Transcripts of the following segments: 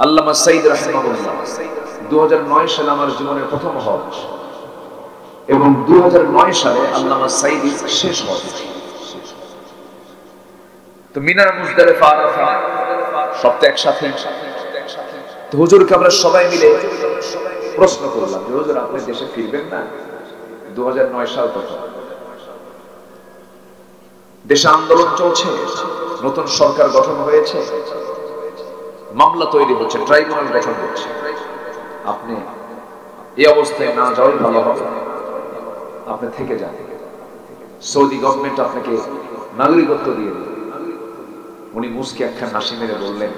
আল্লামা সাইদ রাহিমাহুল্লাহ 2009 সালে আমার জীবনের প্রথম হজ এবং 2009 সালে আল্লামা সাইদির শেষ হজ। তো মিনা মুজদালিফা আরাফা সব তো একসাথে। তো হুজুরকে আমরা সবাই মিলে প্রশ্ন করলাম যে হুজুর আপনি দেশে ফিরবেন না? 2009 সাল তখন দেশে আন্দোলন চলছে, নতুন সরকার গঠন হয়েছে, মামলা তৈরি হচ্ছে, ট্রাইব্যুনাল গঠন হচ্ছে, আপনি এই অবস্থায় না যাওয়াই ভালো হবে, আপনি থেকে যান, সৌদি গভর্নমেন্ট আপনাকে নাগরিকত্ব দিয়ে দেবে। উনি মুস্কি একখান হাসি মেরে বললেন,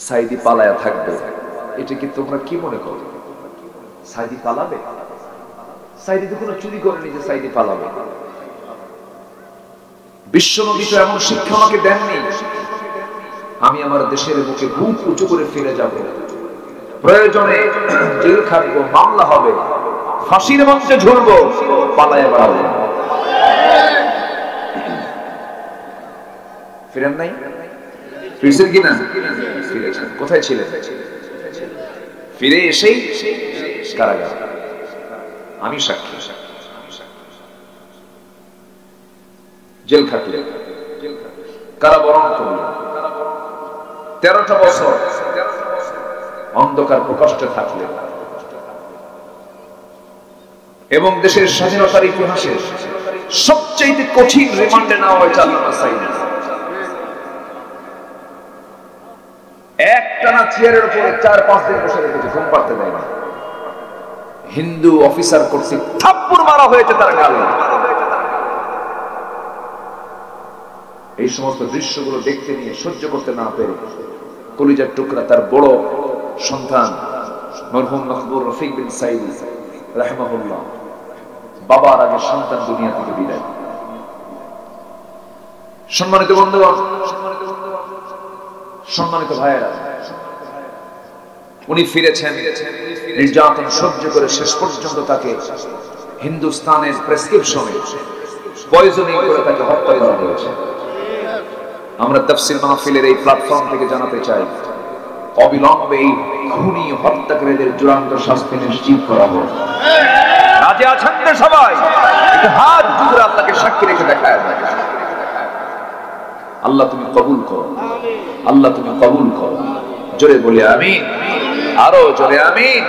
সাইদি পালায়া থাকবে, এটা কি তোমরা কি মনে করো? সাইদি পালাবে? সাইদি তো কোনো চুরি করেনি যে সাইদি পালাবে। বিশ্বনবী তো এমন শিক্ষা আমাকে দেননি। আমি আমার দেশের বুকে বুক উঁচু করে ফিরে যাব, প্রয়োজনে জেল খাটবো, মামলা হবে, ফাঁসির মঞ্চে ঝুলবো, পালায়া বেড়াবো। ফিরেন নাই? ফিরছেন কিনা? ফিরেছেন। কোথায় ছিলেন? ফিরে এসেই কারাগার। আমি সাক্ষী। জেল খাটলেন, কারাবরণ করলেন, 13টা বছর অন্ধকার প্রকোষ্ঠে থাকলেন এবং দেশের স্বাধীনতার ইতিহাসে সবচেয়ে কঠিন রিমান্ডে নেওয়া হয়েছে আল্লামা সাইদ। একটানা চেয়ারের উপরে 4-5 দিন বসে রেখেছে, ঘুম পাড়তে দেয় না। হিন্দু অফিসার কর্তৃক থাপ্পড় মারা হয়েছে তার গালে। এই সমস্ত দৃশ্যগুলো দেখতে নিয়ে সহ্য করতে না পেরে কলিজার টুকরা তার বড় সন্তান মরহুম মকবুর রফিক বিন সাইদি রাহিমাহুল্লাহ বাবার আগে সন্তান দুনিয়া থেকে বিদায়। সম্মানিত বন্ধুগণ, সম্মানিত ভাইয়েরা, উনি ফিরেছেন, নির্যাতন সহ্য করে শেষ পর্যন্ত তাকে হিন্দুস্তানের প্রেসক্রিপশনে পয়জনিং করে তাকে হত্যা করা হয়েছে। আমরা তাফসীর মাহফিলের এই প্ল্যাটফর্ম থেকে জানাতে চাই, অবিলম্বে এই খুনি হত্যাকারীদের চূড়ান্ত শাস্তি নিশ্চিত করা হোক। রাজি আছেন তো সবাই? একটু হাত জোড়ে আল্লাহকে সাক্ষী রেখে দেখায় যায়, আল্লাহ তুমি কবুল করো, আল্লাহ তুমি কবুল করো। জোরে বলি আমিন, আরো জোরে আমিন।